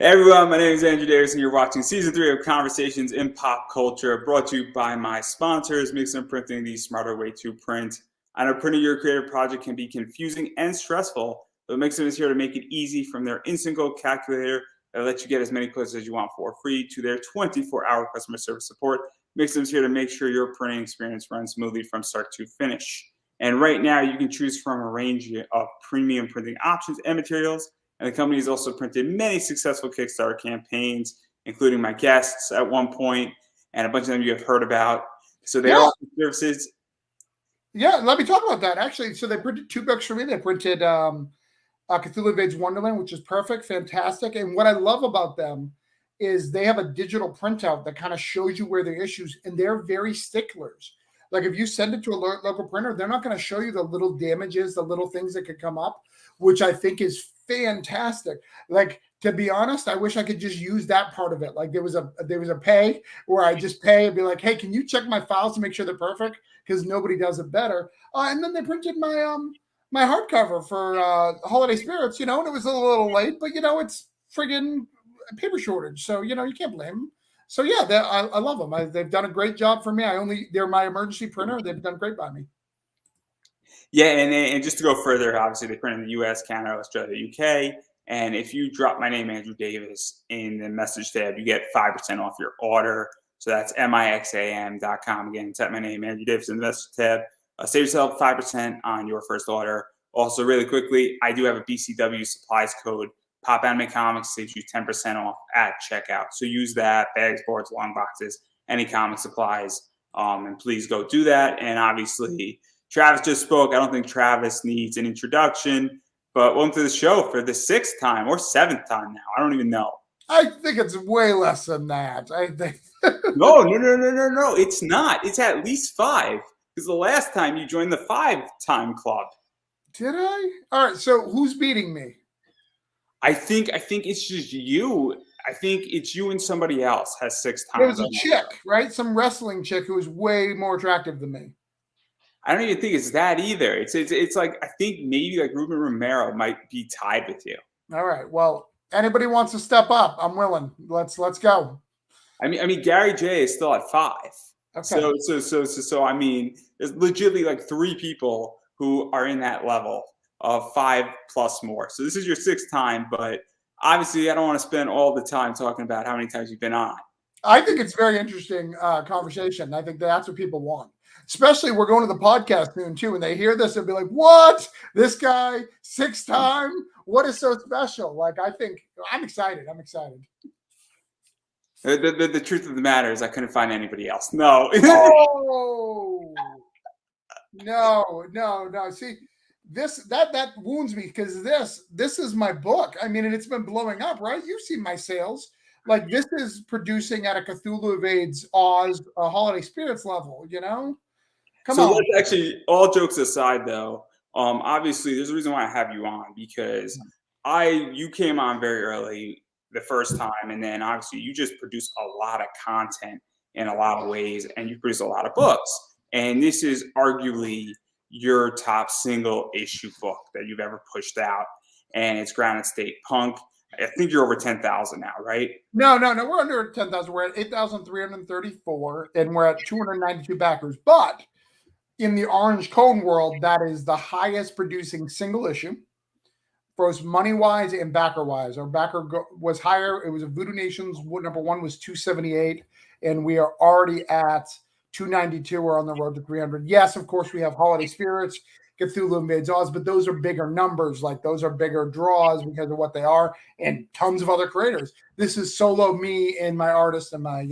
Hey everyone, my name is Andrew Davis and you're watching Season 3 of Conversations in Pop Culture, brought to you by my sponsors, Mixon Printing, the smarter way to print. I know printing your creative project can be confusing and stressful, but Mixon is here to make it easy. From their instant goal calculator that lets you get as many quotes as you want for free to their 24-hour customer service support. Mixon is here to make sure your printing experience runs smoothly from start to finish. And right now you can choose from a range of premium printing options and materials. And the company has also printed many successful Kickstarter campaigns, including my guests at one point, and a bunch of them you have heard about. So they offer services. Yeah, let me talk about that. Actually, so they printed 2 books for me. They printed Cthulhu Invades Wonderland, which is perfect, fantastic. And what I love about them is they have a digital printout that kind of shows you where the issues, and they're very sticklers. Like if you send it to a local printer, they're not going to show you the little damages, the little things that could come up, which I think is fantastic. Like, to be honest, I wish I could just use that part of it. Like there was a pay where I just pay and be like, hey, can you check my files to make sure they're perfect? Because nobody does it better. And then they printed my my hardcover for Holiday Spirits, and it was a little late, but it's friggin' paper shortage. So, you can't blame them. So yeah, I love them. They've done a great job for me. They're my emergency printer. They've done great by me. Yeah, and just to go further, obviously they print in the US, Canada, Australia, UK. And if you drop my name, Andrew Davis, in the message tab, you get 5% off your order. So that's mixam.com. Again, type my name, Andrew Davis, in the message tab. Save yourself 5% on your first order. Also, really quickly, I do have a BCW supplies code. Pop Anime Comics saves you 10% off at checkout. So use that, bags, boards, long boxes, any comic supplies. And please go do that. And obviously, Travis just spoke. I don't think Travis needs an introduction, but welcome to the show for the 6th time or 7th time now. I don't even know. I think it's way less than that. I think. No. It's not. It's at least 5. Because the last time you joined the 5-time club. Did I? All right. So who's beating me? I think it's just you. I think it's you and somebody else has 6 times. There was a chick, right? Some wrestling chick who was way more attractive than me. I don't even think it's that either. It's like, I think maybe like Ruben Romero might be tied with you. All right. Well, anybody wants to step up, I'm willing. Let's go. I mean, Gary J is still at 5. Okay. So I mean, there's legitimately like 3 people who are in that level of 5 plus more. So this is your 6th time, but obviously I don't want to spend all the time talking about how many times you've been on. I think it's very interesting conversation. I think that's what people want. Especially we're going to the podcast soon too, and they hear this and be like, "What? This guy 6th time? What is so special?" Like, I think I'm excited. The truth of the matter is I couldn't find anybody else. No. No. See, that wounds me because this is my book. I mean, and it's been blowing up, right? You've seen my sales. Like, this is producing at a Cthulhu Invades Oz Holiday Spirits level, Come on. Let's actually, all jokes aside, though, obviously there's a reason why I have you on, because you came on very early the first time, and then obviously you just produce a lot of content in a lot of ways, and you produce a lot of books. And this is arguably your top single issue book that you've ever pushed out, and it's Grounded State Punk. I think you're over 10,000 now, right? No. We're under 10,000. We're at 8,334, and we're at 292 backers. But in the Orange Cone world, that is the highest producing single issue, both money-wise and backer-wise. Our backer was higher. It was a Voodoo Nations. Number 1 was 278, and we are already at 292. We're on the road to 300. Yes, of course, we have Holiday Spirits, Cthulhu Invades Oz, but those are bigger numbers. Like, those are bigger draws because of what they are, and tons of other creators. This is solo me and my artist and my,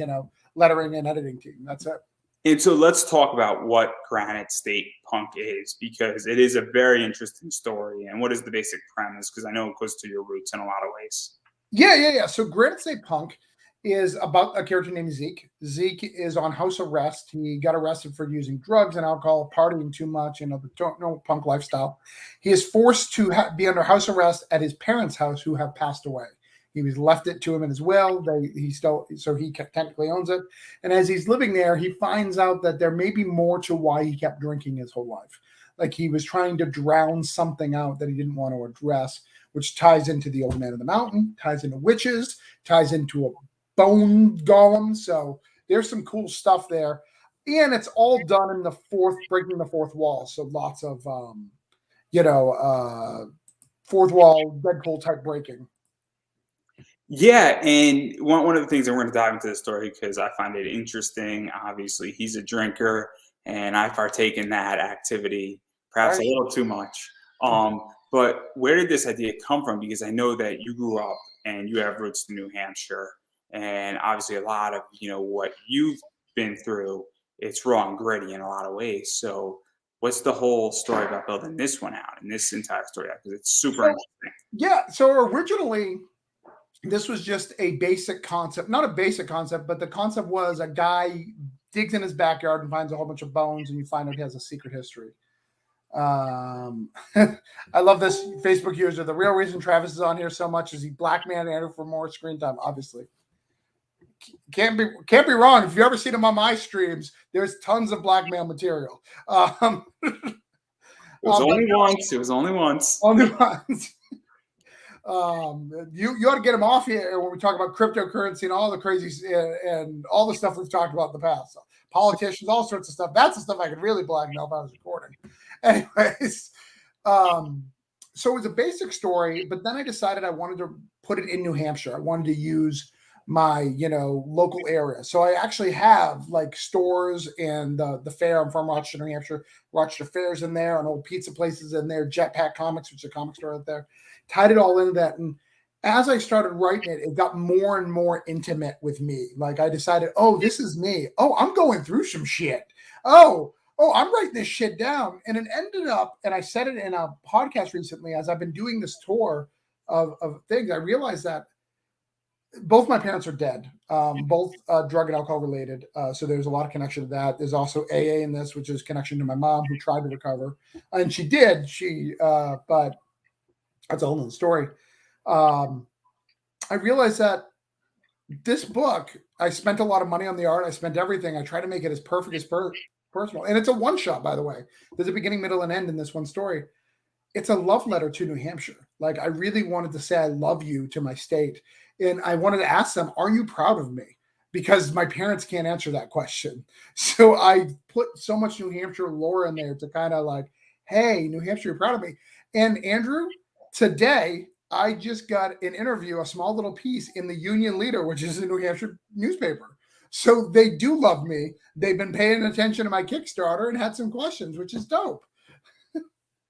lettering and editing team. That's it. And so let's talk about what Granite State Punk is, because it is a very interesting story. And what is the basic premise? Because I know it goes to your roots in a lot of ways. Yeah. So Granite State Punk is about a character named Zeke. Zeke is on house arrest. He got arrested for using drugs and alcohol, partying too much, the punk lifestyle. He is forced to be under house arrest at his parents' house, who have passed away. He was left it to him in his will. He technically owns it. And as he's living there, he finds out that there may be more to why he kept drinking his whole life. Like, he was trying to drown something out that he didn't want to address, which ties into the Old Man of the Mountain, ties into witches, ties into a bone golem. So there's some cool stuff there. And it's all done in the breaking the fourth wall. So lots of, fourth wall Deadpool type breaking. Yeah, and one of the things, and we're going to dive into the story because I find it interesting. Obviously, he's a drinker, and I partake in that activity perhaps a Right. little too much. But where did this idea come from? Because I know that you grew up and you have roots in New Hampshire, and obviously a lot of what you've been through. It's raw and gritty in a lot of ways. So, what's the whole story about building this one out and this entire story out? Because it's super So interesting. yeah, so originally this was just a basic concept, not a basic concept, but the concept was a guy digs in his backyard and finds a whole bunch of bones, and you find out he has a secret history. I love this Facebook user. The real reason Travis is on here so much is he blackmailed Andrew for more screen time. Obviously, can't be wrong. If you ever seen him on my streams, there's tons of blackmail material. It was only once. It was only once. Only once. You ought to get him off here when we talk about cryptocurrency and all the crazy and all the stuff we've talked about in the past. So politicians, all sorts of stuff. That's the stuff I could really blackmail if I was recording. Anyways, so it was a basic story, but then I decided I wanted to put it in New Hampshire. I wanted to use my local area. So I actually have like stores and the fair. I'm from Rochester, New Hampshire. Rochester Fair's in there, and old pizza places in there. Jetpack Comics, which is a comic store out there. Tied it all into that, and as I started writing it, it got more and more intimate with me. Like I decided, oh, this is me. Oh, I'm going through some shit. Oh, I'm writing this shit down. And it ended up, and I said it in a podcast recently, as I've been doing this tour of things, I realized that both my parents are dead, both drug and alcohol related. So there's a lot of connection to that. There's also AA in this, which is connection to my mom who tried to recover. And she did, but that's a whole nother story. I realized that this book, I spent a lot of money on the art. I spent everything. I try to make it as perfect as personal. And it's a one shot, by the way. There's a beginning, middle, and end in this one story. It's a love letter to New Hampshire. Like I really wanted to say, I love you to my state. And I wanted to ask them, are you proud of me? Because my parents can't answer that question. So I put so much New Hampshire lore in there to kind of like, hey, New Hampshire, you're proud of me. And Andrew, today, I just got an interview, a small little piece in the Union Leader, which is a New Hampshire newspaper. So they do love me. They've been paying attention to my Kickstarter and had some questions, which is dope.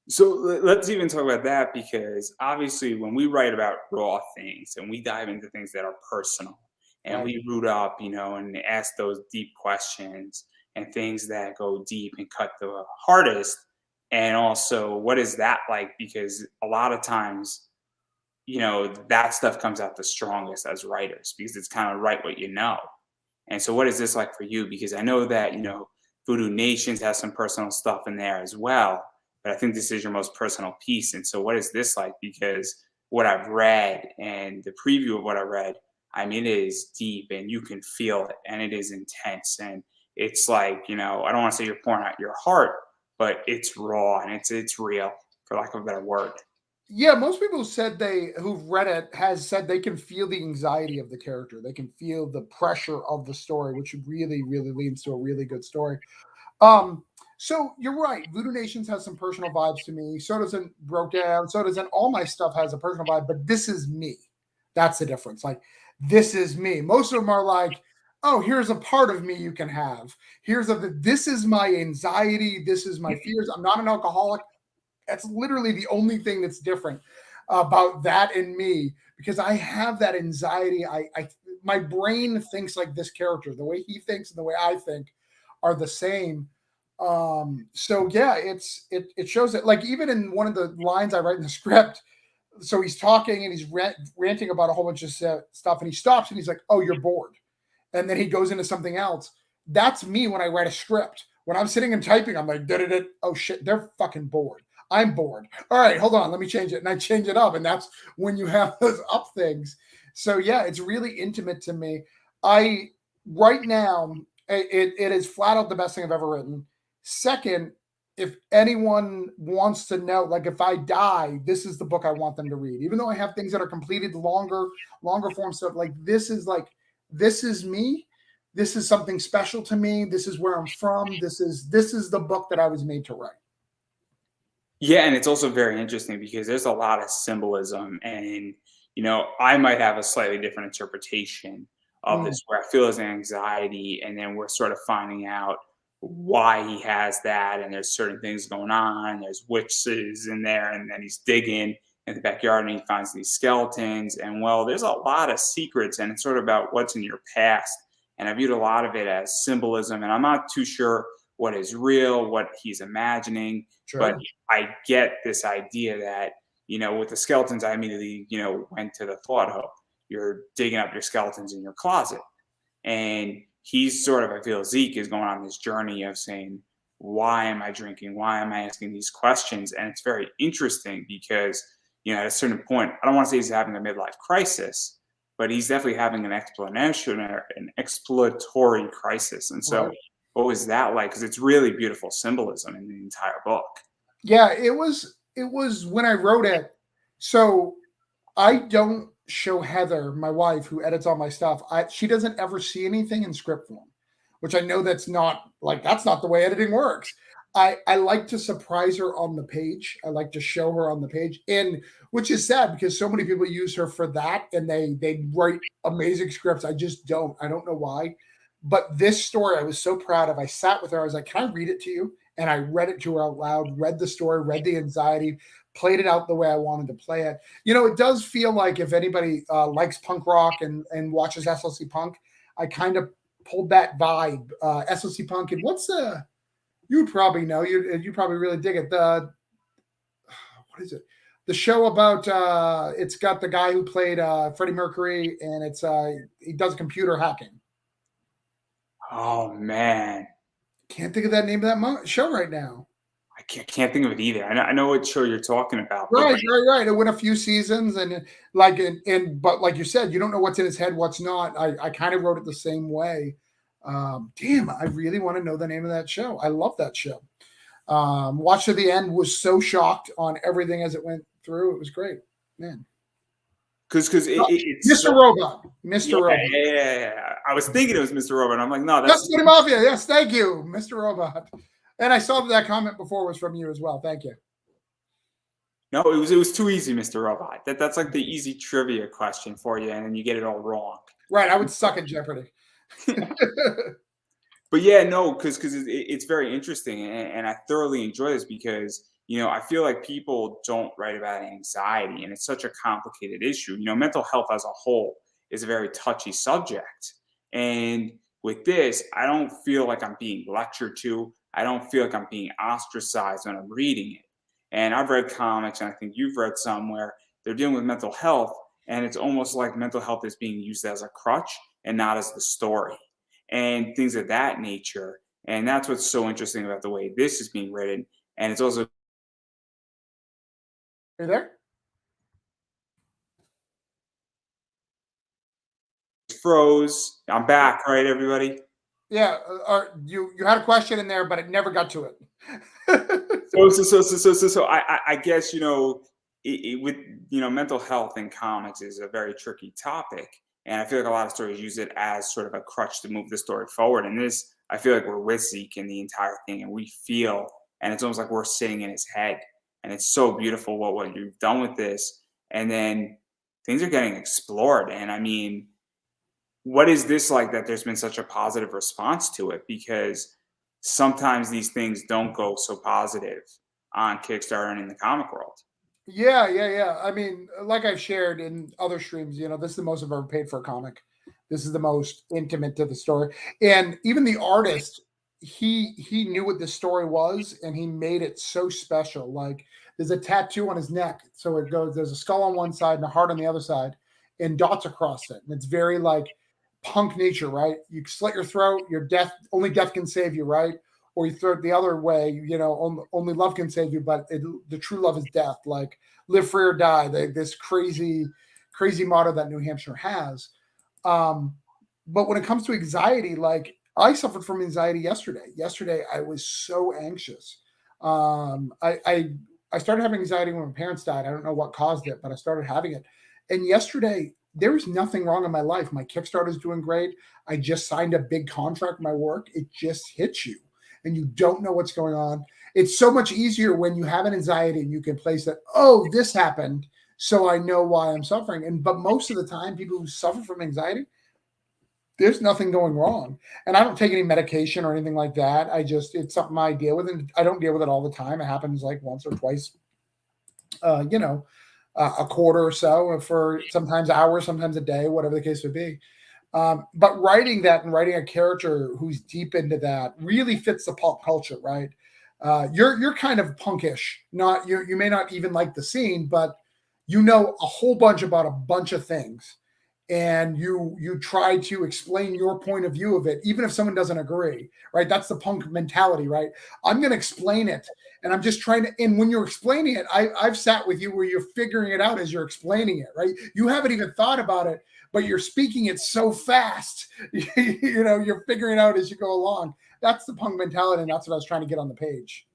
So let's even talk about that, because obviously when we write about raw things and we dive into things that are personal and Right. we root up, and ask those deep questions and things that go deep and cut the hardest. And also, what is that like? Because a lot of times, that stuff comes out the strongest as writers because it's kind of write what you know. And so, what is this like for you? Because I know that, Voodoo Nations has some personal stuff in there as well, but I think this is your most personal piece. And so, what is this like? Because what I've read and the preview of what I read, I mean, it is deep and you can feel it and it is intense. And it's like, I don't want to say you're pouring out your heart, but it's raw and it's real, for lack of a better word. Yeah, most people who've read it has said they can feel the anxiety of the character. They can feel the pressure of the story, which really, really leads to a really good story. Um, so you're right. Voodoo Nations has some personal vibes to me. So doesn't Broke Down. So doesn't all my stuff has a personal vibe, but this is me. That's the difference. Like, this is me. Most of them are like, oh, here's a part of me you can have. This is my anxiety. This is my fears. I'm not an alcoholic. That's literally the only thing that's different about that and me, because I have that anxiety. My brain thinks like this character. The way he thinks and the way I think are the same. So yeah, it shows it. Like even in one of the lines I write in the script, so he's talking and he's ranting about a whole bunch of stuff, and he stops and he's like, "Oh, you're bored," and then he goes into something else. That's me when I write a script. When I'm sitting and typing, I'm like, da-da-da. Oh shit, they're fucking bored. I'm bored. All right, hold on, let me change it. And I change it up. And that's when you have those up things. So yeah, it's really intimate to me. Right now, it is flat out the best thing I've ever written. Second, if anyone wants to know, like if I die, this is the book I want them to read. Even though I have things that are completed longer form stuff, like this is me. This is something special to me. This is where I'm from. This is the book that I was made to write. Yeah, and it's also very interesting because there's a lot of symbolism, and I might have a slightly different interpretation of Mm, this, where I feel his anxiety, and then we're sort of finding out why he has that, and there's certain things going on. There's witches in there, and then he's digging in the backyard, and he finds these skeletons, and well, there's a lot of secrets, and it's sort of about what's in your past. And I viewed a lot of it as symbolism, and I'm not too sure what is real, what he's imagining, but sure. I get this idea that, with the skeletons, I immediately, went to the thought, oh, you're digging up your skeletons in your closet. And he's sort of, I feel Zeke is going on this journey of saying, why am I drinking? Why am I asking these questions? And it's very interesting because, at a certain point, I don't want to say he's having a midlife crisis, but he's definitely having an explanation or an exploratory crisis. And so, Right. what was that like? Because it's really beautiful symbolism in the entire book. Yeah, it was when I wrote it. So I don't show Heather, my wife, who edits all my stuff. She doesn't ever see anything in script form, which I know that's not the way editing works. I like to surprise her on the page. I like to show her on the page, and which is sad because so many people use her for that, and they write amazing scripts. I just don't. I don't know why. But this story, I was so proud of. I sat with her. I was like, "Can I read it to you?" And I read it to her out loud. Read the story. Read the anxiety. Played it out the way I wanted to play it. It does feel like if anybody likes punk rock and watches SLC Punk, I kind of pulled that vibe. SLC Punk, and what's the you would probably know you probably really dig it. The what is it? The show about it's got the guy who played Freddie Mercury, and it's he does computer hacking. Oh man, Can't think of that name of that show right now. I can't think of it either. I know what show you're talking about, but Right, right, right. It went a few seasons, and like, but like you said, you don't know what's in his head, what's not. I kind of wrote it the same way. Damn, I really want to know the name of that show. I love that show. Watched to the end, was so shocked on everything as it went through. It was great, man. because it's Mr. so Robot, yeah, Mr. Robot. yeah, yeah, yeah. I was thinking it was Mr. Robot. I'm like, no, That's that's City Mafia. Yes, thank you, Mr. Robot. And I saw that comment before was from you as well. Thank you. no, it was too easy, Mr. Robot. That's like the easy trivia question for you, and then you get it all wrong. Right, I would suck at Jeopardy. But yeah, no, because it's very interesting, and I thoroughly enjoy this because I feel like people don't write about anxiety, and it's such a complicated issue. Mental health as a whole is a very touchy subject, and with this, I don't feel like I'm being lectured to. I don't feel like I'm being ostracized when I'm reading it. And I've read comics, and I think you've read some where they're dealing with mental health, and it's almost like mental health is being used as a crutch and not as the story and things of that nature. And that's what's so interesting about the way this is being written. And it's also Are you there? froze. I'm back, right, everybody? Yeah, you had a question in there, but it never got to it. So I guess with mental health in comics is a very tricky topic, and I feel like a lot of stories use it as sort of a crutch to move the story forward. And this, I feel like we're with Zeke in the entire thing, and we feel, and it's almost like we're sitting in his head, and it's so beautiful what you've done with this. And then things are getting explored, and I mean, what is this like that there's been such a positive response to it? Because sometimes these things don't go so positive on Kickstarter and in the comic world. Yeah, yeah, yeah. I mean, like I've shared in other streams, this is the most I've ever paid for a comic. This is the most intimate to the story. And even the artist, he knew what the story was and he made it so special. Like there's a tattoo on his neck. So it goes, there's a skull on one side and a heart on the other side, and dots across it. And it's very like punk nature, right? You slit your throat, your death, only death can save you, right? Or you throw it the other way, only love can save you, but the true love is death. Like live free or die. This crazy, crazy motto that New Hampshire has. But when it comes to anxiety, like I suffered from anxiety yesterday. Yesterday, I was so anxious. I started having anxiety when my parents died. I don't know what caused it, but I started having it. And yesterday, there was nothing wrong in my life. My Kickstarter is doing great. I just signed a big contract with my work. It just hits you and you don't know what's going on. It's so much easier when you have an anxiety and you can place that, oh, this happened, so I know why I'm suffering. And but most of the time, people who suffer from anxiety, there's nothing going wrong. And I don't take any medication or anything like that. It's something I deal with, and I don't deal with it all the time. It happens like once or twice, you know, a quarter or so, for sometimes hours, sometimes a day, whatever the case would be. But writing that and writing a character who's deep into that really fits the pop culture, right? You're kind of punkish. Not you may not even like the scene, but you know a whole bunch about a bunch of things, and you try to explain your point of view of it, even if someone doesn't agree, right? That's the punk mentality, right? I'm going to explain it, and I'm just trying to. And when you're explaining it, I've sat with you where you're figuring it out as you're explaining it, right? You haven't even thought about it, but you're speaking it so fast, you know, you're figuring it out as you go along. That's the punk mentality, and that's what I was trying to get on the page.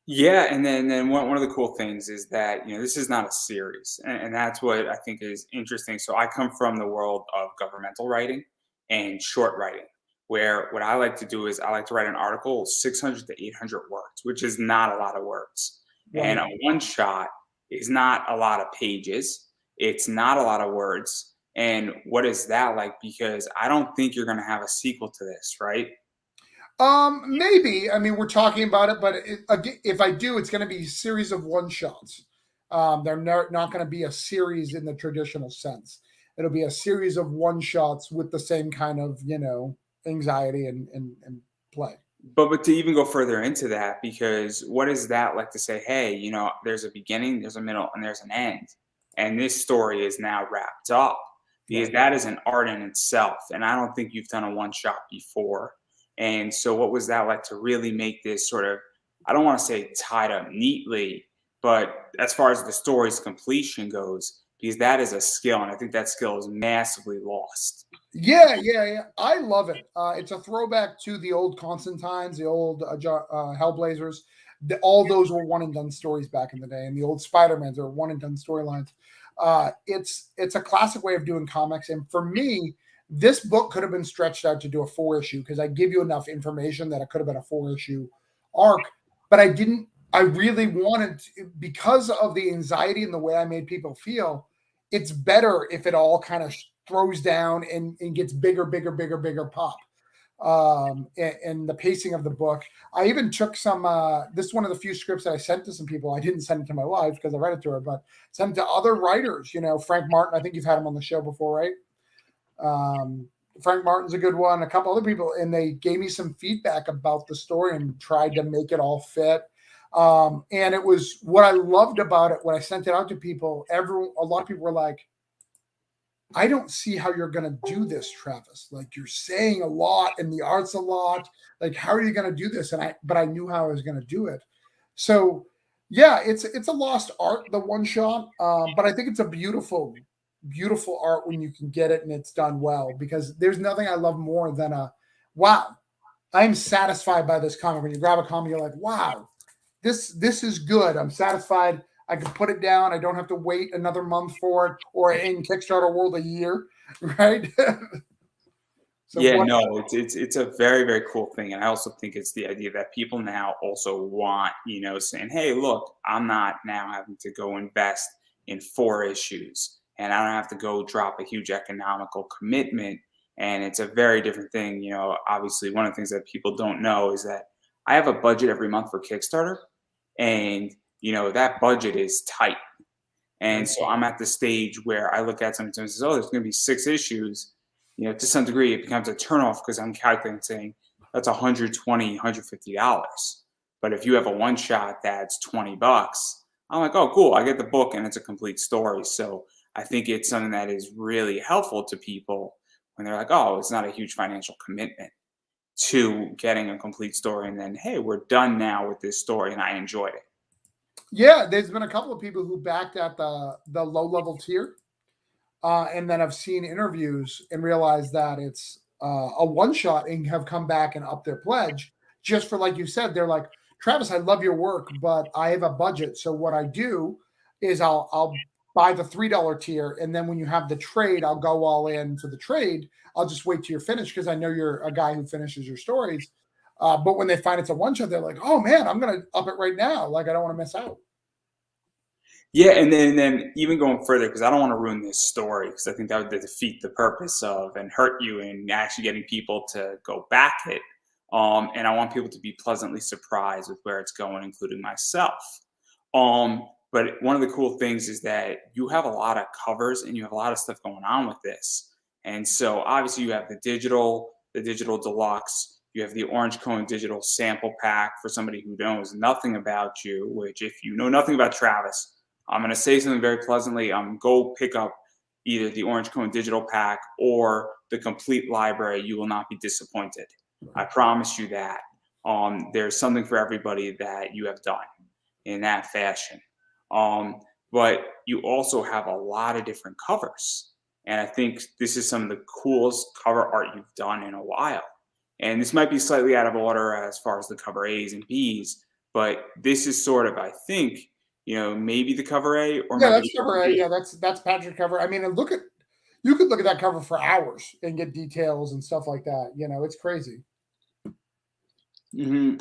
Yeah, and then one of the cool things is that this is not a series, and that's what I think is interesting. So I come from the world of governmental writing and short writing, where what I like to do is I like to write an article 600 to 800 words, which is not a lot of words, and a Wonderful. one shot is not a lot of pages. It's not a lot of words. And what is that like? Because I don't think you're going to have a sequel to this, right? Maybe. I mean, we're talking about it, but if I do, it's going to be a series of one shots. They're not going to be a series in the traditional sense. It'll be a series of one shots with the same kind of, anxiety and play. But to even go further into that, because what is that like to say, hey, there's a beginning, there's a middle, and there's an end, and this story is now wrapped up, because Right. that is an art in itself, and I don't think you've done a one shot before. And so, what was that like to really make this sort of, I don't want to say tied up neatly, but as far as the story's completion goes, because that is a skill, and I think that skill is massively lost. Yeah, yeah, yeah. I love it. It's a throwback to the old Constantines, the old Hellblazers. All those were one and done stories back in the day, and the old Spider-Mans are one and done storylines. It's a classic way of doing comics, and for me, this book could have been stretched out to do a 4 issue because I give you enough information that it could have been a 4 issue arc, but I didn't. I really wanted because of the anxiety and the way I made people feel. It's better if it all kind of throws down and gets bigger, bigger, bigger, bigger pop. And the pacing of the book. I even took some. This is one of the few scripts that I sent to some people. I didn't send it to my wife because I read it to her, but sent it to other writers. Frank Martin. I think you've had him on the show before, right? Um, Frank Martin's a good one. A couple other people, and they gave me some feedback about the story and tried to make it all fit. And it was what I loved about it when I sent it out to people. A lot of people were like, I don't see how you're going to do this, Travis. Like you're saying a lot and the art's a lot. Like, how are you going to do this? But I knew how I was going to do it. So yeah, it's a lost art, the one shot. But I think it's a beautiful, beautiful art when you can get it and it's done well, because there's nothing I love more than wow, I'm satisfied by this comic. When you grab a comic, you're like, wow, this is good. I'm satisfied. I can put it down. I don't have to wait another month for it, or in Kickstarter world a year, right? So Yeah, what? no, it's a very, very cool thing. And I also think it's the idea that people now also want, saying, hey, look, I'm not now having to go invest in 4 issues, and I don't have to go drop a huge economical commitment. And it's a very different thing. Obviously, one of the things that people don't know is that I have a budget every month for Kickstarter, and that budget is tight. And Right. so I'm at the stage where I look at something and says, oh, there's going to be 6 issues. To some degree, it becomes a turnoff because I'm calculating saying that's 120, $150. But if you have a one shot that's $20, I'm like, oh, cool. I get the book and it's a complete story. So I think it's something that is really helpful to people when they're like, oh, it's not a huge financial commitment to getting a complete story. And then, hey, we're done now with this story and I enjoyed it. Yeah, there's been a couple of people who backed at the low level tier, and then I've seen interviews and realized that it's a one shot and have come back and up their pledge just for, like you said, they're like, Travis, I love your work, but I have a budget. So what I do is I'll buy the $3 tier, and then when you have the trade, I'll go all in for the trade. I'll just wait till you're finished because I know you're a guy who finishes your stories. But when they find it's a one shot, they're like, "Oh man, I'm gonna up it right now! Like I don't want to miss out." Yeah, and then even going further, because I don't want to ruin this story, because I think that would defeat the purpose of and hurt you and actually getting people to go back it. And I want people to be pleasantly surprised with where it's going, including myself. But one of the cool things is that you have a lot of covers and you have a lot of stuff going on with this. And so obviously you have the digital deluxe, you have the Orange Cone digital sample pack for somebody who knows nothing about you, which if you know nothing about Travis, I'm going to say something very pleasantly. Go pick up either the Orange Cone digital pack or the complete library. You will not be disappointed. I promise you that. There's something for everybody that you have done in that fashion. But you also have a lot of different covers. And I think this is some of the coolest cover art you've done in a while. And this might be slightly out of order as far as the cover A's and B's, but this is sort of, I think, maybe the cover A or Yeah, maybe that's the cover cover A. B. Yeah, that's Patrick cover. I mean, and you could look at that cover for hours and get details and stuff like that. It's crazy. Hmm.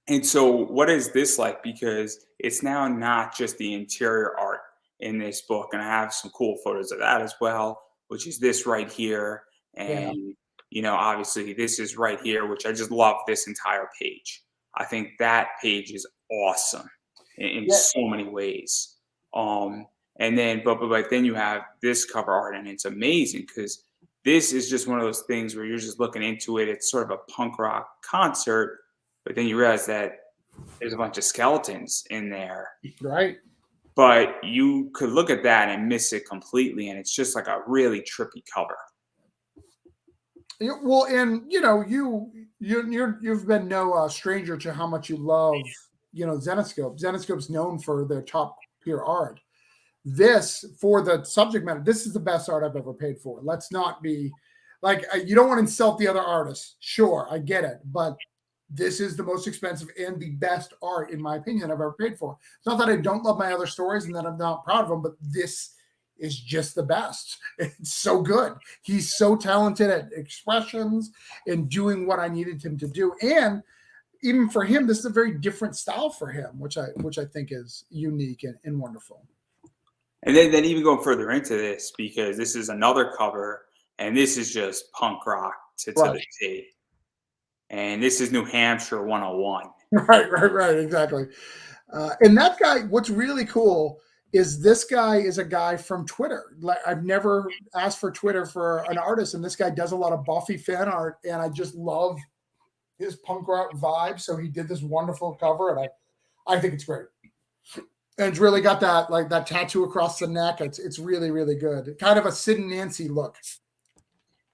And so, what is this like? Because it's now not just the interior art in this book, and I have some cool photos of that as well, which is this right here. Yeah. And, obviously, this is right here, which I just love this entire page. I think that page is awesome in Yeah. so many ways. And then, but then you have this cover art, and it's amazing because this is just one of those things where you're just looking into it. It's sort of a punk rock concert, but then you realize that there's a bunch of skeletons in there. Right. But you could look at that and miss it completely, and it's just like a really trippy cover. Well, and you've been no stranger to how much you love Zenoscope. Zenoscope's known for their top tier art. This, for the subject matter, this is the best art I've ever paid for. Let's not be like, you don't want to insult the other artists. Sure, I get it, but this is the most expensive and the best art, in my opinion, I've ever paid for. It's not that I don't love my other stories and that I'm not proud of them, but this is just the best. It's so good. He's so talented at expressions and doing what I needed him to do. And even for him, this is a very different style for him, which I think is unique and wonderful. And then even going further into this, because this is another cover, and this is just punk rock to the T. And this is New Hampshire 101. Right, exactly. And that guy, what's really cool is this guy is a guy from Twitter. Like, I've never asked for Twitter for an artist, and this guy does a lot of Buffy fan art, and I just love his punk rock vibe. So he did this wonderful cover, and I think it's great. And it's really got that tattoo across the neck. It's really, really good. Kind of a Sid and Nancy look.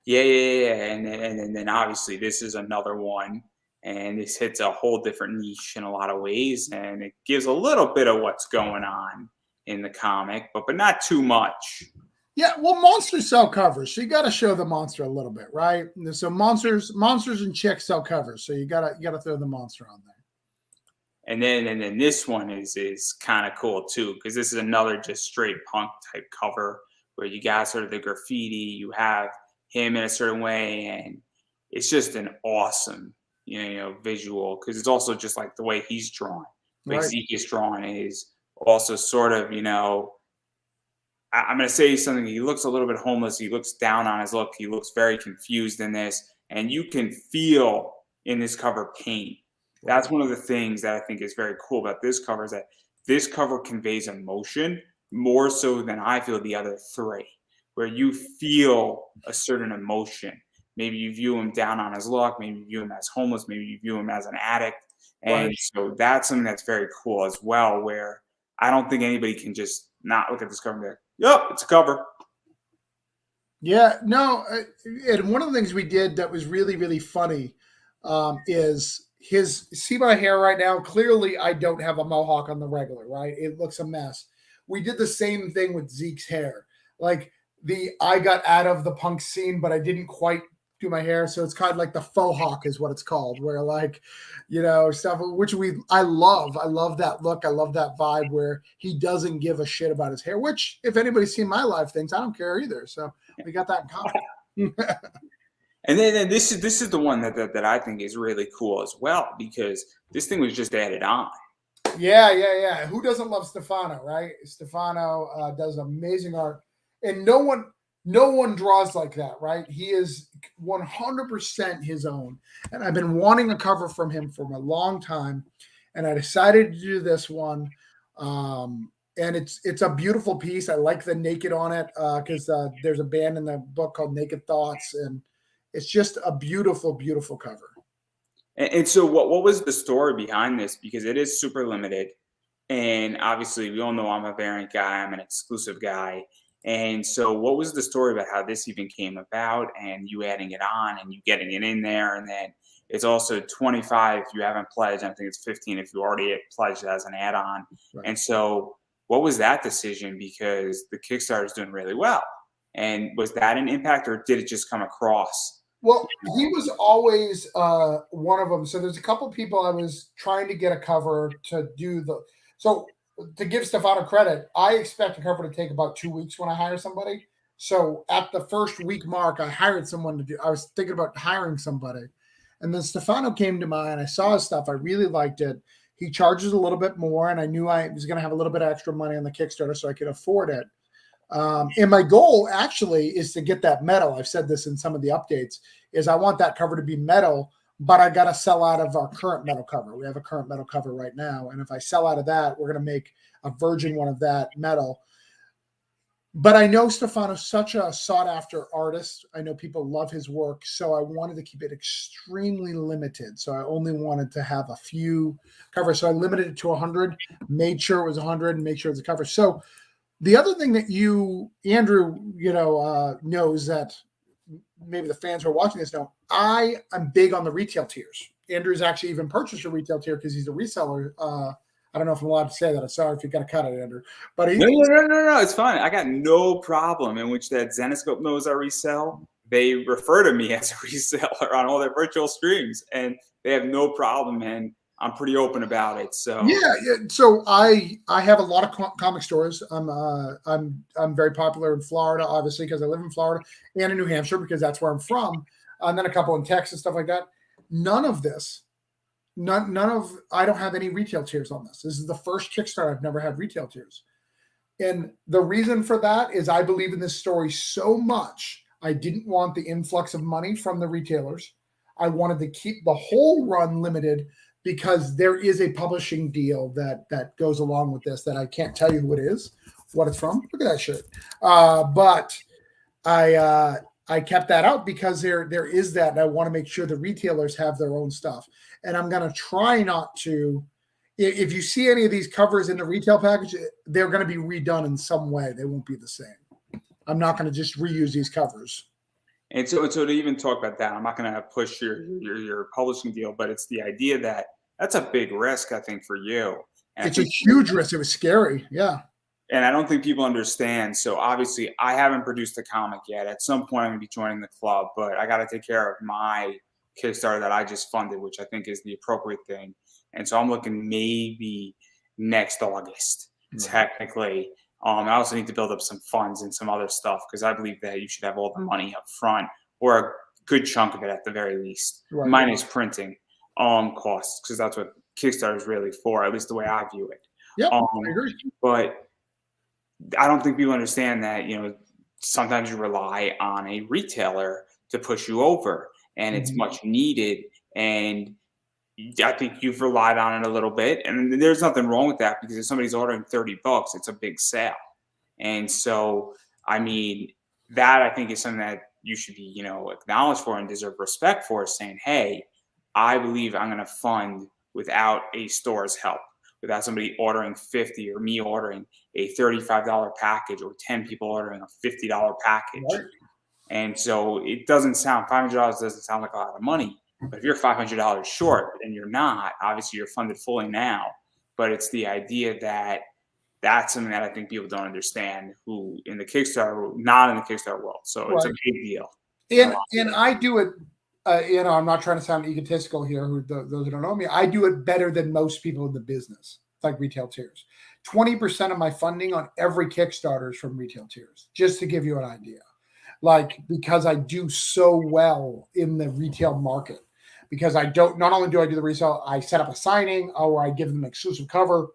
Yeah. And then obviously this is another one, and this hits a whole different niche in a lot of ways, and it gives a little bit of what's going on in the comic, but not too much. Yeah, well, monsters sell covers, so you got to show the monster a little bit, right? So monsters and chicks sell covers, so you gotta throw the monster on there. And then this one is kind of cool too, because this is another just straight punk type cover where you got sort of the graffiti, you have him in a certain way, and it's just an awesome visual, because it's also just like the way he's drawn, the way Zeke is drawn is also sort of I'm going to say something. He looks a little bit homeless. He looks down on his look. He looks very confused in this, and you can feel in this cover pain. That's one of the things that I think is very cool about this cover, is that this cover conveys emotion more so than I feel the other three, where you feel a certain emotion. Maybe you view him down on his luck. Maybe you view him as homeless. Maybe you view him as an addict. And so that's something that's very cool as well, where I don't think anybody can just not look at this cover and be like, yep, it's a cover. Yeah, no. And one of the things we did that was really, really funny is see my hair right now. Clearly, I don't have a mohawk on the regular, right? It looks a mess. We did the same thing with Zeke's hair. Like, I got out of the punk scene, but I didn't quite do my hair. So it's kind of like the faux hawk is what it's called, where like, stuff which I love. I love that look. I love that vibe where he doesn't give a shit about his hair, which if anybody's seen my live things, I don't care either. So we got that in common. And then this is the one that I think is really cool as well, because this thing was just added on. Yeah. Who doesn't love Stefano, right? Stefano does amazing art, and no one draws like that, right? He is 100% his own, and I've been wanting a cover from him for a long time, and I decided to do this one. And it's a beautiful piece. I like the naked on it because there's a band in the book called Naked Thoughts, and it's just a beautiful, beautiful cover. And so what was the story behind this? Because it is super limited. And obviously we all know I'm a variant guy, I'm an exclusive guy. And so what was the story about how this even came about, and you adding it on and you getting it in there? And then it's also 25 if you haven't pledged. I think it's 15 if you already pledged as an add-on. Right. And so what was that decision? Because the Kickstarter is doing really well. And was that an impact, or did it just come across? Well, he was always one of them. So there's a couple people I was trying to get a cover to do so to give Stefano credit, I expect a cover to take about 2 weeks when I hire somebody. So at the first week mark, I hired someone to do. I was thinking about hiring somebody, and then Stefano came to mind. I saw his stuff. I really liked it. He charges a little bit more, and I knew I was going to have a little bit of extra money on the Kickstarter, so I could afford it. And my goal actually is to get that metal. I've said this in some of the updates, is I want that cover to be metal, but I got to sell out of our current metal cover. We have a current metal cover right now. And if I sell out of that, we're going to make a virgin one of that metal. But I know Stefano's such a sought after artist. I know people love his work. So I wanted to keep it extremely limited. So I only wanted to have a few covers. So I limited it to 100, made sure it was 100 and make sure it's a cover. So the other thing that Andrew, knows that maybe the fans who are watching this know, I am big on the retail tiers. Andrew's actually even purchased a retail tier because he's a reseller. I don't know if I'm allowed to say that. I'm sorry if you got to cut it, Andrew. But no, it's fine. I got no problem in which that Zenoscope knows I resell. They refer to me as a reseller on all their virtual streams, and they have no problem, and I'm pretty open about it. So yeah. So I have a lot of comic stores. I'm very popular in Florida, obviously, because I live in Florida, and in New Hampshire because that's where I'm from, and then a couple in Texas, stuff like that. None of I don't have any retail tiers on this. This is the first Kickstarter I've never had retail tiers, and the reason for that is I believe in this story so much. I didn't want the influx of money from the retailers. I wanted to keep the whole run limited, because there is a publishing deal that goes along with this that I can't tell you who it is, what it's from. Look at that shirt. But I kept that out because there is that, and I want to make sure the retailers have their own stuff. And I'm going to try not to. If you see any of these covers in the retail package, they're going to be redone in some way. They won't be the same. I'm not going to just reuse these covers. And so to even talk about that, I'm not going to push your publishing deal, but it's the idea that that's a big risk, I think, for you. And it's a huge risk. It was scary. Yeah. And I don't think people understand. So obviously I haven't produced a comic yet. At some point I'm going to be joining the club, but I got to take care of my Kickstarter that I just funded, which I think is the appropriate thing. And so I'm looking maybe next August, technically. I also need to build up some funds and some other stuff, because I believe that you should have all the money up front, or a good chunk of it at the very least, minus printing costs, because that's what Kickstarter is really for, at least the way I view it. Yeah, I agree. But I don't think people understand that, sometimes you rely on a retailer to push you over, and it's much needed. And I think you've relied on it a little bit, and there's nothing wrong with that, because if somebody's ordering $30, it's a big sale. And so, I mean, that I think is something that you should be, acknowledged for and deserve respect for, saying, hey, I believe I'm going to fund without a store's help, without somebody ordering 50 or me ordering a $35 package, or 10 people ordering a $50 package. Right. And so it doesn't sound, $500 doesn't sound like a lot of money. But if you're $500 short, and you're not, obviously you're funded fully now. But it's the idea that that's something that I think people don't understand, who in the Kickstarter, not in the Kickstarter world. So it's a big deal. And I do it. I'm not trying to sound egotistical here. Those who don't know me, I do it better than most people in the business, like retail tiers. 20% of my funding on every Kickstarter is from retail tiers, just to give you an idea. Like, because I do so well in the retail market, because I don't, not only do I do the resale, I set up a signing or I give them an exclusive cover.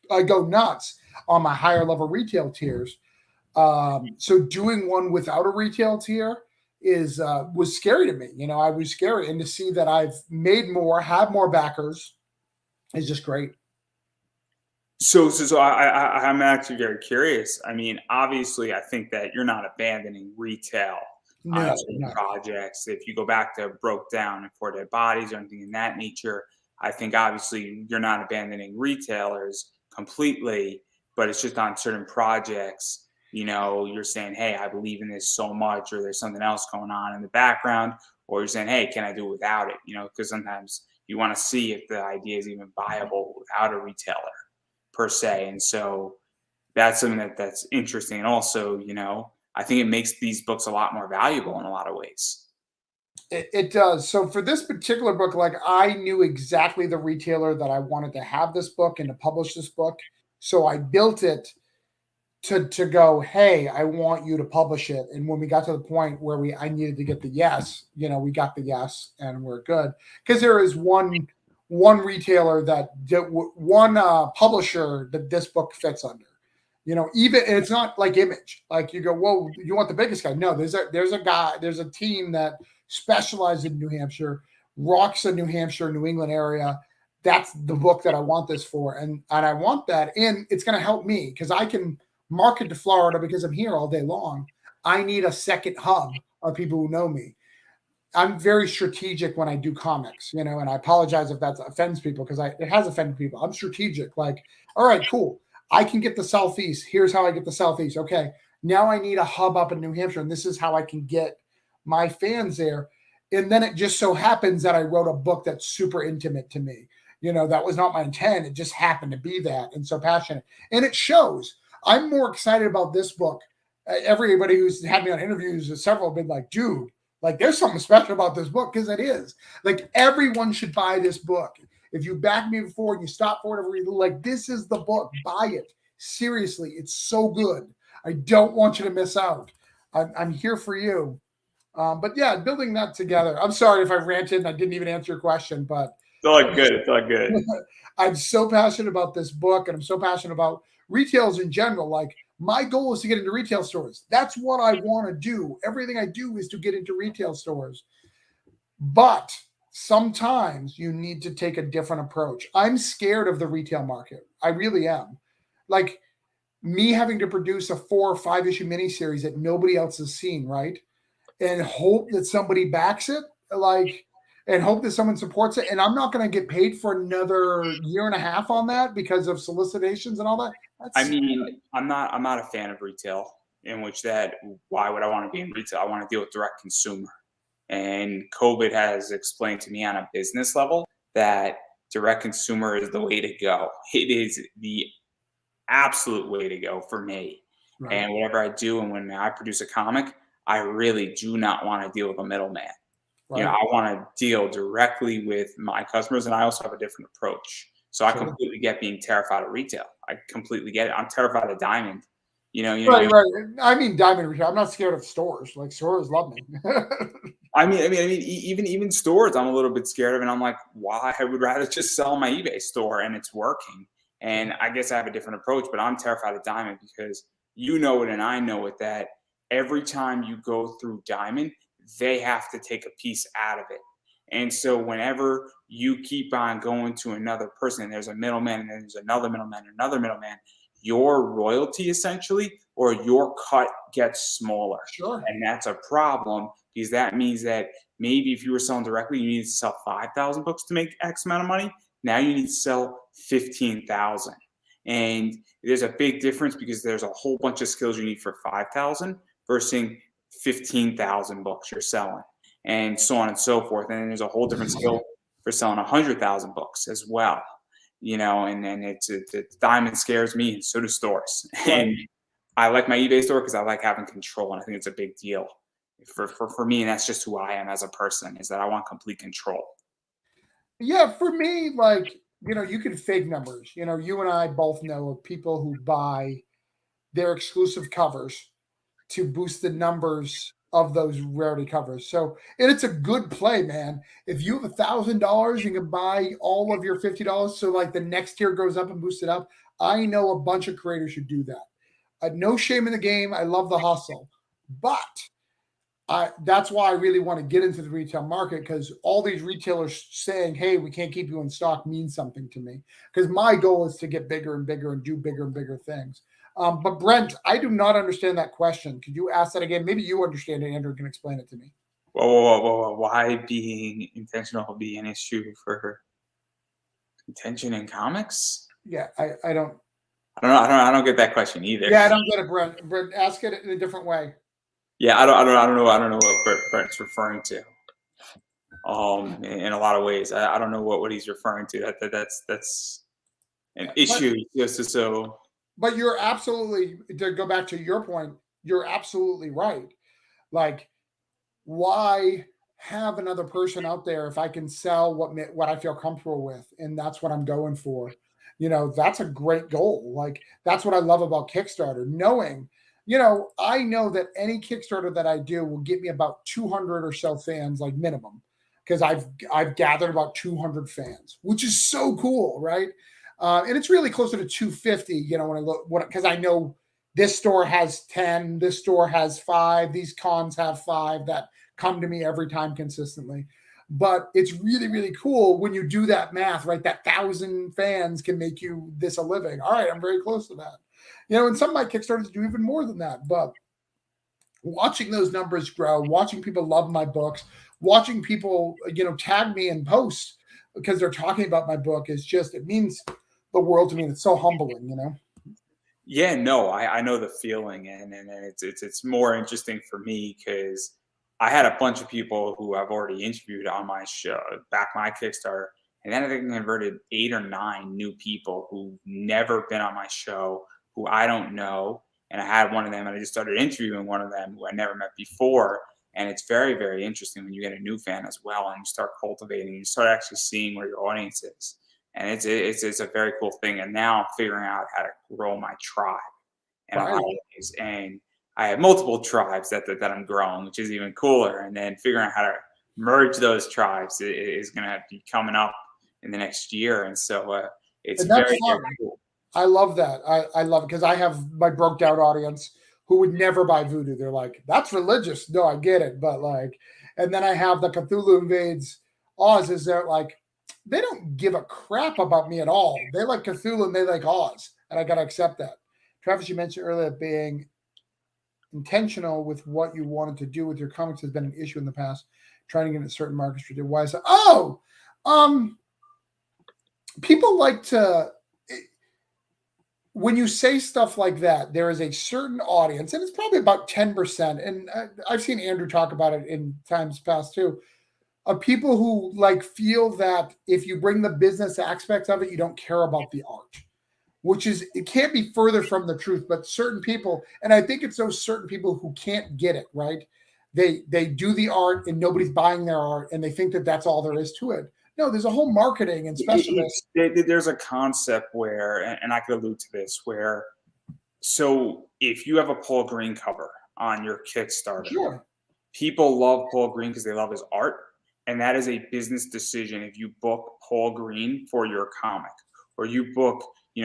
I go nuts on my higher level retail tiers. So doing one without a retail tier is was scary to me. I was scary, and to see that I've made more, have more backers, is just great. I'm actually very curious. I mean, obviously, I think that you're not abandoning retail on No, certain no. projects. If you go back to Broke Down and For Dead Bodies or anything in that nature, I think obviously you're not abandoning retailers completely, but it's just on certain projects. You're saying, "Hey, I believe in this so much," or there's something else going on in the background, or you're saying, "Hey, can I do it without it?" Because sometimes you want to see if the idea is even viable without a retailer per se. And so that's something that's interesting. And also, I think it makes these books a lot more valuable in a lot of ways. It does. So for this particular book, like, I knew exactly the retailer that I wanted to have this book and to publish this book. So I built it to go, hey, I want you to publish it. And when we got to the point where I needed to get the yes, we got the yes, and we're good. Because there is one retailer one publisher that this book fits under. Even, and it's not like Image. Like, you go, whoa, you want the biggest guy? No, there's a team that specializes in New Hampshire, rocks the New Hampshire, New England area. That's the book that I want this for, and I want that, and it's going to help me because I can market to Florida because I'm here all day long. I need a second hub of people who know me. I'm very strategic when I do comics, and I apologize if that offends people, because it has offended people. I'm strategic. Like, all right, cool. I can get the Southeast. Here's how I get the Southeast. Okay. Now I need a hub up in New Hampshire, and this is how I can get my fans there. And then it just so happens that I wrote a book that's super intimate to me. That was not my intent. It just happened to be that, and so passionate. And it shows. I'm more excited about this book. Everybody who's had me on interviews, several have been like, dude, like, there's something special about this book, because it is. Like, everyone should buy this book. If you back me before and you stop for whatever reason, like, this is the book. Buy it. Seriously, it's so good. I don't want you to miss out. I'm here for you. But yeah, building that together. I'm sorry if I ranted and I didn't even answer your question, but It's all good. It's all good. I'm so passionate about this book, and I'm so passionate about retails in general. Like, my goal is to get into retail stores. That's what I want to do. Everything I do is to get into retail stores. But sometimes you need to take a different approach. I'm scared of the retail market. I really am. Like, me having to produce a 4 or 5 issue miniseries that nobody else has seen, right? And hope that somebody backs it, and hope that someone supports it. And I'm not going to get paid for another year and a half on that because of solicitations and all that. I mean, I'm not a fan of retail, in which that, why would I want to be in retail? I want to deal with direct consumer. And COVID has explained to me on a business level that direct consumer is the way to go. It is the absolute way to go for me. Right. And whatever I do, and when I produce a comic, I really do not want to deal with a middleman. Right. I want to deal directly with my customers, and I also have a different approach. So I completely get being terrified of retail. I completely get it. I'm terrified of Diamond. Right. I mean, Diamond retail. I'm not scared of stores. Like, stores love me. I mean, even stores, I'm a little bit scared of, and I'm like, why? I would rather just sell my eBay store, and it's working. And I guess I have a different approach, but I'm terrified of Diamond because it, and I know it, that every time you go through Diamond, they have to take a piece out of it. And so whenever you keep on going to another person, and there's a middleman, and then there's another middleman, your royalty essentially, or your cut, gets smaller. Sure. And that's a problem, because that means that maybe if you were selling directly, you need to sell 5,000 books to make X amount of money. Now you need to sell 15,000. And there's a big difference, because there's a whole bunch of skills you need for 5,000 versus 15,000 books you're selling, and so on and so forth. And then there's a whole different skill for selling 100,000 books as well. And then it's Diamond scares me, and so do stores. Right. And I like my eBay store because I like having control, and I think it's a big deal. for me, and that's just who I am as a person, is that I want complete control. Yeah, for me, like, you can fake numbers. You and I both know of people who buy their exclusive covers to boost the numbers of those rarity covers. So, and it's a good play, man. If you have $1,000, you can buy all of your $50. So, like the next tier goes up and boost it up. I know a bunch of creators should do that. No shame in the game. I love the hustle, but that's why I really want to get into the retail market, because all these retailers saying, "Hey, we can't keep you in stock," means something to me. Because my goal is to get bigger and bigger and do bigger and bigger things. But Brent, I do not understand that question. Could you ask that again? Maybe you understand it. Andrew can explain it to me. Whoa, why being intentional will be an issue for contention in comics? Yeah, I don't. I don't know. I don't get that question either. Yeah, I don't get it, Brent. Brent, ask it in a different way. Yeah, I don't know what Brent's referring to. In a lot of ways, I don't know what he's referring to. That's an But issue. So but you're absolutely, to go back to your point. You're absolutely right. Like, why have another person out there if I can sell what I feel comfortable with, and that's what I'm going for. That's a great goal. Like, that's what I love about Kickstarter, knowing, I know that any Kickstarter that I do will get me about 200 or so fans, like minimum, because I've gathered about 200 fans, which is so cool, right? And it's really closer to 250, when I look, because I know this store has 10, this store has 5, these cons have 5 that come to me every time consistently. But it's really, really cool when you do that math, right? That 1,000 fans can make you this a living. All right, I'm very close to that. And some of my Kickstarters do even more than that. But watching those numbers grow, watching people love my books, watching people, tag me and post because they're talking about my book, it means the world to me. It's so humbling. yeah, no, I know the feeling, and it's more interesting for me because I had a bunch of people who I've already interviewed on my show, back my Kickstarter, and then I think I converted 8 or 9 new people who never been on my show, who I don't know, and I had one of them, and I just started interviewing one of them who I never met before, and it's very, very interesting when you get a new fan as well, and you start cultivating, you start actually seeing where your audience is, and it's a very cool thing. And now I'm figuring out how to grow my tribe in a lot Right. of ways, and I have multiple tribes that I'm growing, which is even cooler. And then figuring out how to merge those tribes is going to be coming up in the next year, and so it's And that's very, very fun. cool. I love that. I love it because I have my broke down audience who would never buy voodoo. They're like, that's religious. No, I get it. But like, and then I have the Cthulhu Invades Oz, is they're like, they don't give a crap about me at all. They like Cthulhu and they like Oz. And I got to accept that. Travis, you mentioned earlier being intentional with what you wanted to do with your comics has been an issue in the past. Trying to get into certain markets. Why is that? Oh, um, people like to, when you say stuff like that, there is a certain audience, and it's probably about 10%. And I've seen Andrew talk about it in times past too, of people who like feel that if you bring the business aspects of it, you don't care about the art, which is, it can't be further from the truth. But certain people, and I think it's those certain people who can't get it, right? They do the art and nobody's buying their art, and they think that that's all there is to it. No, there's a whole marketing and specialist. There's a concept where, and I could allude to this, where so if you have a Paul Green cover on your Kickstarter, Sure. people love Paul Green because they love his art, and that is a business decision. If you book Paul Green for your comic, or you book,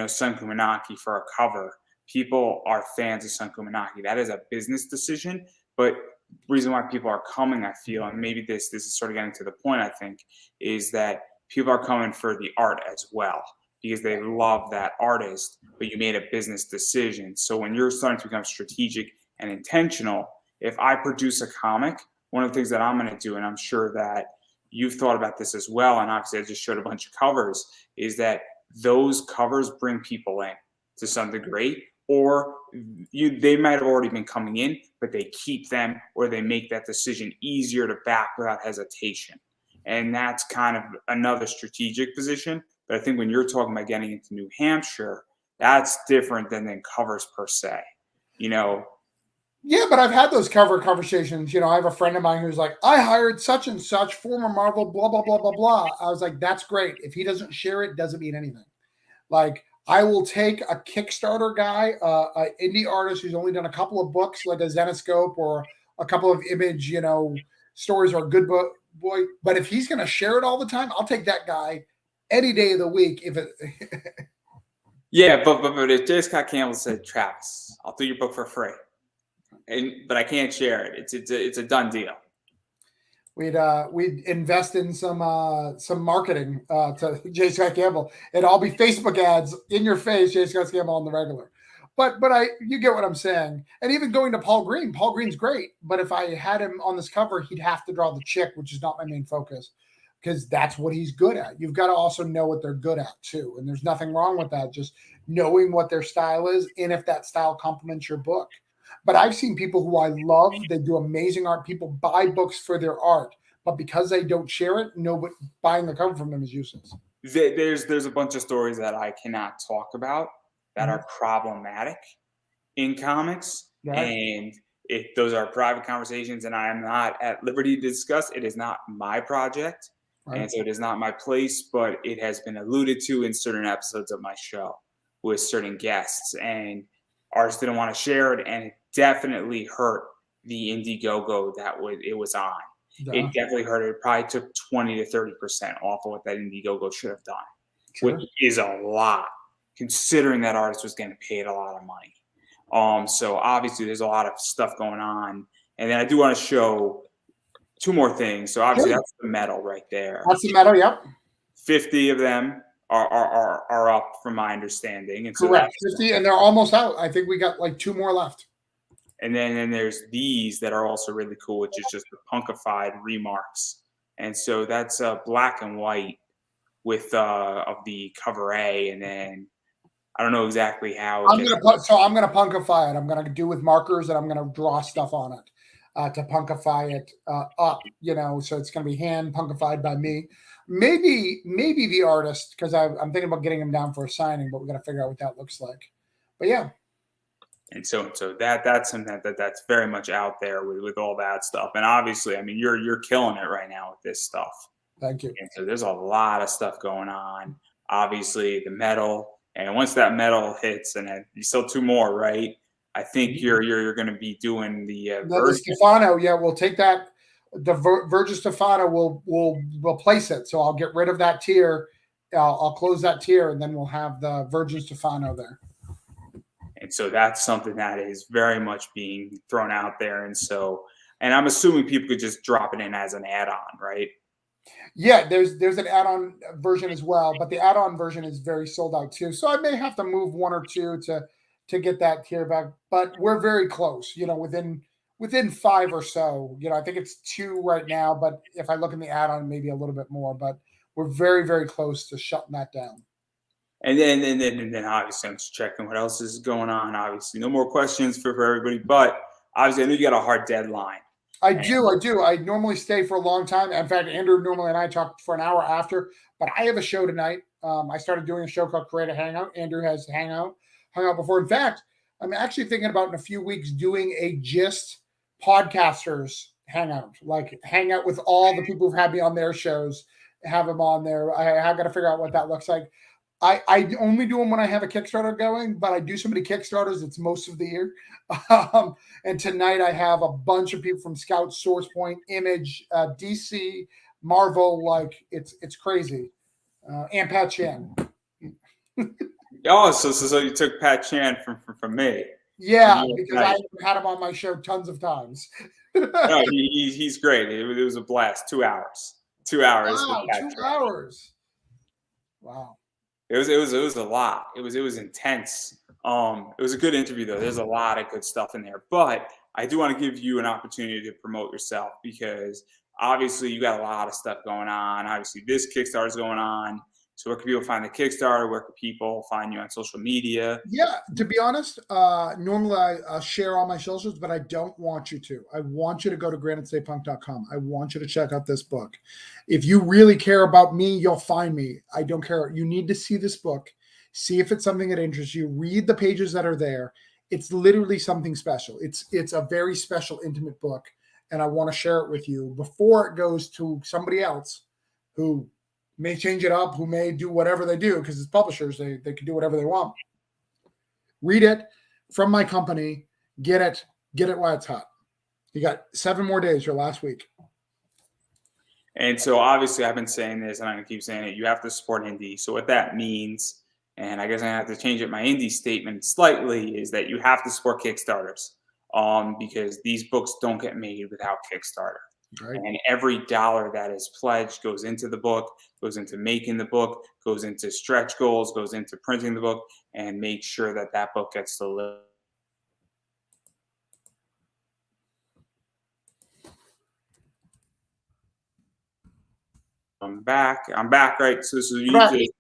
Sun Kumanaki for a cover, people are fans of Sun Kumanaki. That is a business decision. But the reason why people are coming, I feel, and maybe this is sort of getting to the point, I think, is that people are coming for the art as well because they love that artist, but you made a business decision. So when you're starting to become strategic and intentional, if I produce a comic, one of the things that I'm going to do, and I'm sure that you've thought about this as well, and obviously I just showed a bunch of covers, is that those covers bring people in to some degree, or they might have already been coming in, but they keep them, or they make that decision easier to back without hesitation. And that's kind of another strategic position. But I think when you're talking about getting into New Hampshire, that's different than covers per se. You know, Yeah, but I've had those cover conversations. I have a friend of mine who's like, I hired such and such, former Marvel, blah, blah, blah, blah, blah. I was like, that's great. If he doesn't share it, doesn't mean anything. Like, I will take a Kickstarter guy, an indie artist who's only done a couple of books, like a Zenoscope or a couple of image, stories or a good boy. But if he's going to share it all the time, I'll take that guy any day of the week. If it, Yeah, but if J. Scott Campbell said, Travis, I'll do your book for free, but I can't share it. It's a done deal. we'd invest in some marketing to J. Scott Campbell. It'd all be Facebook ads in your face, J. Scott Campbell on the regular. But you get what I'm saying. And even going to Paul Green. Paul Green's great, but if I had him on this cover, he'd have to draw the chick, which is not my main focus, because that's what he's good at. You've got to also know what they're good at too, and there's nothing wrong with that. Just knowing what their style is, and if that style complements your book. But I've seen people who I love, they do amazing art. People buy books for their art, but because they don't share it, nobody buying the cover from them is useless. There's a bunch of stories that I cannot talk about that are problematic in comics, Right. and if those are private conversations, and I am not at liberty to discuss. It is not my project, Right. and so it is not my place. But it has been alluded to in certain episodes of my show with certain guests, and artists didn't want to share it, and it definitely hurt the Indiegogo it was on. Yeah. It definitely hurt it. It probably took 20 to 30% off of what that Indiegogo should have done, Sure. which is a lot, considering that artist was getting paid a lot of money. So obviously there's a lot of stuff going on. And then I do want to show two more things. So obviously Sure. that's the medal right there. That's the medal. Yep. 50 of them are up from my understanding. And so Correct. 50, and they're almost out. I think we got like 2 more left. And then there's these that are also really cool, which is just the punkified remarks. And so that's black and white with of the cover A, and then I don't know exactly how. I'm gonna punkify it. I'm gonna do with markers, and I'm gonna draw stuff on it to punkify it up. So it's gonna be hand punkified by me. Maybe the artist, because I'm thinking about getting him down for a signing, but we got to figure out what that looks like. But yeah. And so that's something that's very much out there with all that stuff. And obviously, I mean, you're killing it right now with this stuff. Thank you. And so there's a lot of stuff going on. Obviously, the medal, and once that medal hits, and then you still 2 more, right? I think you're going to be doing the Stefano. Yeah, we'll take that. The Virgin Stefano will replace it. So I'll get rid of that tier. I'll close that tier, and then we'll have the Virgin Stefano there. And so that's something that is very much being thrown out there. And I'm assuming people could just drop it in as an add-on, right? Yeah, there's an add-on version as well, but the add-on version is very sold out too. So I may have to move 1 or 2 to get that tier back, but we're very close. Within 5 or so. I think it's 2 right now, but if I look in the add-on, maybe a little bit more. But we're very, very close to shutting that down. And then obviously I'm just checking what else is going on. Obviously, no more questions for everybody, but obviously I know you got a hard deadline. I do. I normally stay for a long time. In fact, Andrew normally and I talk for an hour after, but I have a show tonight. I started doing a show called Create a Hangout. Andrew has hung out before. In fact, I'm actually thinking about in a few weeks doing a Gist podcasters hangout, like hang out with all the people who've had me on their shows, have them on there. I got to figure out what that looks like. I only do them when I have a Kickstarter going, but I do so many Kickstarters. It's most of the year. And tonight I have a bunch of people from Scout, SourcePoint, Image, DC, Marvel. Like it's crazy. And Pat Chan. Oh, so you took Pat Chan from me. Yeah, because I had him on my show tons of times. No, he's great. It was a blast. 2 hours. 2 hours. Wow, 2 hours. Wow. It was a lot. It was intense. It was a good interview though. There's a lot of good stuff in there. But I do want to give you an opportunity to promote yourself, because obviously you got a lot of stuff going on. Obviously this Kickstarter is going on. So where can people find the Kickstarter? Where can people find you on social media? Yeah, to be honest, normally I share all my socials, but I don't want you to. I want you to go to granitestatePunk.com. I want you to check out this book. If you really care about me, you'll find me. I don't care. You need to see this book. See if it's something that interests you. Read the pages that are there. It's literally something special. It's a very special, intimate book, and I want to share it with you before it goes to somebody else who may change it up, who may do whatever they do, because it's publishers, they can do whatever they want. Read it from my company. Get it while it's hot. You got 7 more days, your last week. And so obviously I've been saying this and I'm gonna keep saying it, you have to support indie. So what that means, and I guess I have to change it my indie statement slightly, is that you have to support Kickstarters. Because these books don't get made without Kickstarter. Right. And every dollar that is pledged goes into the book, goes into making the book, goes into stretch goals, goes into printing the book, and make sure that that book gets delivered. I'm back, right? So you need to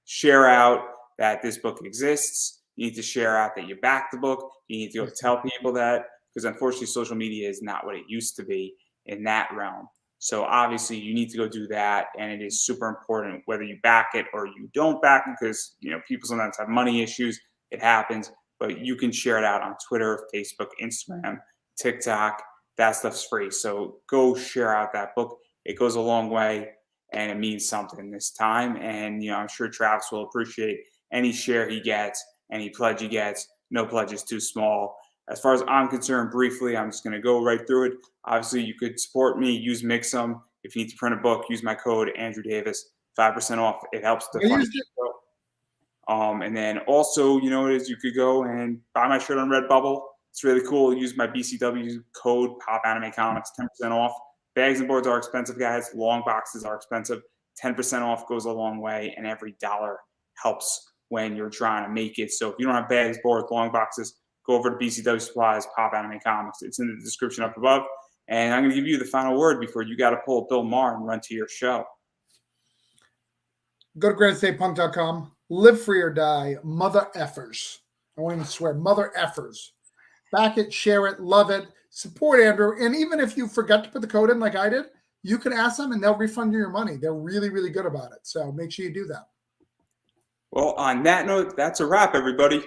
share out that this book exists. You need to share out that you back the book. You need to go tell people that, because unfortunately social media is not what it used to be in that realm. So obviously you need to go do that, and it is super important whether you back it or you don't back it, because people sometimes have money issues. It happens, but you can share it out on Twitter, Facebook, Instagram, TikTok. That stuff's free. So go share out that book. It goes a long way, and it means something this time. And I'm sure Travis will appreciate any share he gets, any pledge he gets. No pledge is too small. As far as I'm concerned, briefly, I'm just going to go right through it. Obviously, you could support me, use Mixum. If you need to print a book, use my code Andrew Davis, 5% off. It helps to fund the show. And then also, you could go and buy my shirt on Redbubble. It's really cool. Use my BCW code Pop Anime Comics, 10% off. Bags and boards are expensive, guys. Long boxes are expensive. 10% off goes a long way, and every dollar helps when you're trying to make it. So if you don't have bags, boards, long boxes, go over to BCW Supplies, Pop Anime Comics. It's in the description up above. And I'm going to give you the final word before you got to pull Bill Maher and run to your show. Go to grandstatepunk.com. Live free or die. Mother effers. I won't even swear. Mother effers. Back it, share it, love it. Support Andrew. And even if you forgot to put the code in like I did, you can ask them and they'll refund you your money. They're really, really good about it. So make sure you do that. Well, on that note, that's a wrap, everybody.